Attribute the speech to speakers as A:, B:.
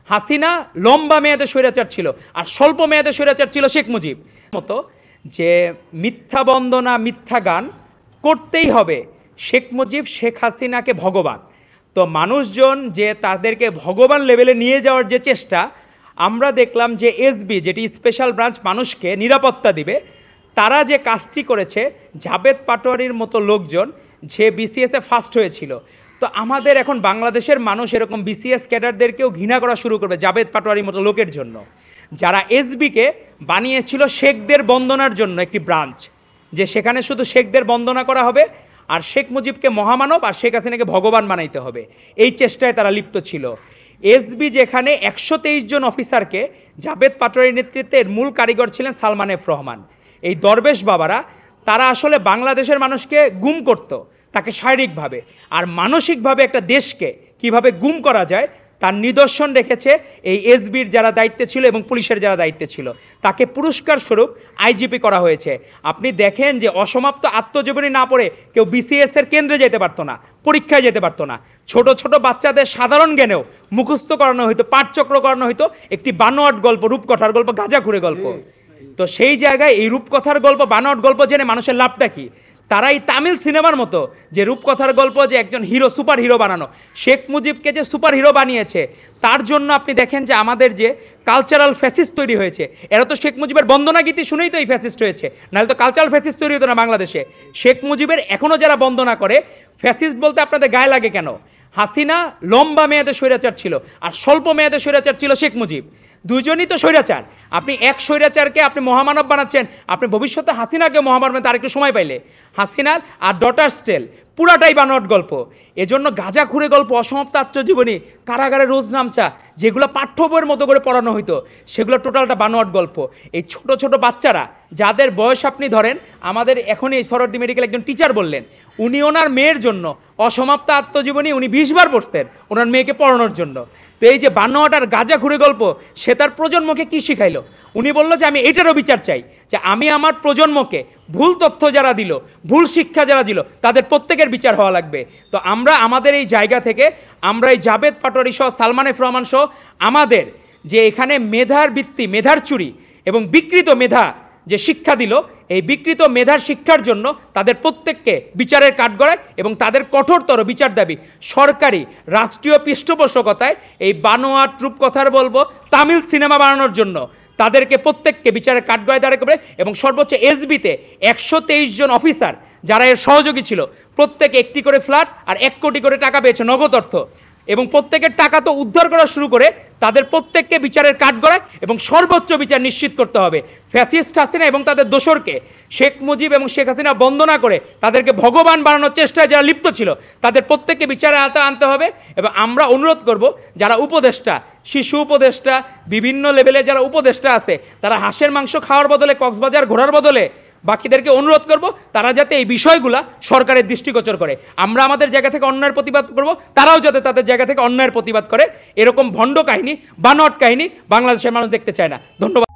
A: হাসিনা লম্বা মেয়াদে স্বৈরাচার ছিল আর স্বল্প মেয়াদে স্বৈরাচার ছিল শেখ মুজিব মতো যে মিথ্যা বন্দনা মিথ্যা গান করতেই হবে। শেখ মুজিব শেখ হাসিনাকে ভগবান, তো মানুষজন যে তাদেরকে ভগবান লেভেলে নিয়ে যাওয়ার যে চেষ্টা আমরা দেখলাম যে এসবি যেটি স্পেশাল ব্রাঞ্চ মানুষকে নিরাপত্তা দিবে, তারা যে কাজটি করেছে জাবেদ পাটোয়ারির মতো লোকজন যে বিসিএসে ফার্স্ট হয়েছিল, তো আমাদের এখন বাংলাদেশের মানুষ এরকম বিসিএস ক্যাডারদেরকেও ঘৃণা করা শুরু করবে জাবেদ পাটোয়ারির মতো লোকের জন্য, যারা এসবিকে বানিয়েছিল শেখদের বন্দনার জন্য একটি ব্রাঞ্চ, যে সেখানে শুধু শেখদের বন্দনা করা হবে আর শেখ মুজিবকে মহামানব আর শেখ হাসিনাকে ভগবান বানাইতে হবে, এই চেষ্টায় তারা লিপ্ত ছিল। এসবি যেখানে 123 জন অফিসারকে জাবেদ পাটোয়ারির নেতৃত্বের মূল কারিগর ছিলেন সালমান এফ রহমান, এই দরবেশ বাবারা তারা আসলে বাংলাদেশের মানুষকে গুম করত, তাকে শারীরিকভাবে আর মানসিকভাবে একটা দেশকে কিভাবে গুম করা যায় তার নিদর্শন রেখেছে এই এসবির যারা দায়িত্বে ছিল এবং পুলিশের যারা দায়িত্বে ছিল, তাকে পুরস্কার স্বরূপ আইজিপি করা হয়েছে। আপনি দেখেন যে অসমাপ্ত আত্মজীবনী না পড়ে কেউ বিসিএসের কেন্দ্রে যেতে পারতো না, পরীক্ষায় যেতে পারতো না, ছোট ছোট বাচ্চাদের সাধারণ জ্ঞানেও মুখস্থ করানো হইতো, পাঠচক্র করানো হইতো একটি বানোয়াট গল্প, রূপকথার গল্প, গাঁজাখুরে গল্প। তো সেই জায়গায় এই রূপকথার গল্প, বানোয়াট গল্প জেনে মানুষের লাভটা কি? তারা এই তামিল সিনেমার মতো যে রূপকথার গল্প যে একজন হিরো সুপার হিরো বানানো, শেখ মুজিবকে যে সুপার হিরো বানিয়েছে তার জন্য আপনি দেখেন যে আমাদের যে কালচারাল ফ্যাসিস্ট তৈরি হয়েছে, এরা তো শেখ মুজিবের বন্দনা গীতি শুনেই তো এই ফ্যাসিস্ট হয়েছে, নাহলে তো কালচারাল ফ্যাসিস্ট তৈরি হতো না বাংলাদেশে। শেখ মুজিবের এখনও যারা বন্দনা করে, ফ্যাসিস্ট বলতে আপনাদের গায়ে লাগে কেন? হাসিনা লম্বা মেয়াদে স্বৈরাচার ছিল আর স্বল্প মেয়াদে স্বৈরাচার ছিল শেখ মুজিব, দুজনই তো স্বৈরাচার। আপনি এক স্বৈরাচারকে আপনি মহামানব বানাচ্ছেন, আপনি ভবিষ্যতে হাসিনাকে মহামানব তার একটু সময় পাইলে। হাসিনার আর ডটার্স টেল পুরাটাই বানোয়াট গল্প, এজন্য গাঁজাখুরে গল্প, অসমাপ্ত আত্মজীবনী, কারাগারে রোজ নামচা, যেগুলো পাঠ্য বইয়ের মতো করে পড়ানো হইতো সেগুলো টোটালটা বানোয়াট গল্প। এই ছোট ছোট বাচ্চারা যাদের বয়স আপনি ধরেন, আমাদের এখনই এই সরোয়ার্দী মেডিকেল একজন টিচার বললেন উনি ওনার মেয়ের জন্য অসমাপ্ত আত্মজীবনী উনি 20 বার পড়ছেন ওনার মেয়েকে পড়ানোর জন্য। তো এই যে বানোয়াট আর গাঁজাখুরে গল্প, সে তার প্রজন্মকে কী শিখাইলো? উনি বললো যে আমি এটারও বিচার চাই, যে আমি আমার প্রজন্মকে ভুল তথ্য যারা দিল, ভুল শিক্ষা যারা দিল, তাদের প্রত্যেকের বিচার হওয়া লাগবে। তো আমরা আমাদের এই জায়গা থেকে আমরা এই জাবেদ পাটোয়ারি সহ সালমান এফ রহমান সহ আমাদের যে এখানে মেধার ভিত্তি, মেধার চুরি এবং বিকৃত মেধা যে শিক্ষা দিল, এই বিকৃত মেধার শিক্ষার জন্য তাদের প্রত্যেককে বিচারের কাঠগড়ায় এবং তাদের কঠোরতর বিচার দাবি। সরকারি রাষ্ট্রীয় পৃষ্ঠপোষকতায় এই বানোয়াট রূপকথার বলবো তামিল সিনেমা বানানোর জন্য তাদেরকে প্রত্যেককে বিচারের কাঠগড়ায় দাঁড় করবে এবং সর্বোচ্চ এসবিতে 123 জন অফিসার যারা এর সহযোগী ছিল, প্রত্যেকে 1টি করে ফ্ল্যাট আর 1 কোটি করে টাকা পেয়েছে নগদ অর্থ, এবং প্রত্যেকের টাকা তো উদ্ধার করা শুরু করে তাদের প্রত্যেককে বিচারের কাঠগড়ায় এবং সর্বোচ্চ বিচার নিশ্চিত করতে হবে। ফ্যাসিস্ট হাসিনা এবং তাদের দোসরকে শেখ মুজিব এবং শেখ হাসিনা বন্দনা করে তাদেরকে ভগবান বানানোর চেষ্টায় যারা লিপ্ত ছিল তাদের প্রত্যেককে বিচারে আনতে হবে। এবং আমরা অনুরোধ করব যারা উপদেষ্টা, শিশু উপদেষ্টা, বিভিন্ন লেভেলে যারা উপদেষ্টা আছে, তারা হাঁসের মাংস খাওয়ার বদলে কক্সবাজার ঘোরার বদলে বাকিদেরকে অনুরোধ করব তারা যাতে এই বিষয়গুলা সরকারের দৃষ্টিগোচর করে। আমরা আমাদের জায়গা থেকে অন্যায়ের প্রতিবাদ করব, তারাও যাতে তাদের জায়গা থেকে অন্যায়ের প্রতিবাদ করে। এরকম ভণ্ড কাহিনী, বানোয়াট কাহিনী বাংলাদেশের মানুষ দেখতে চায় না। ধন্যবাদ।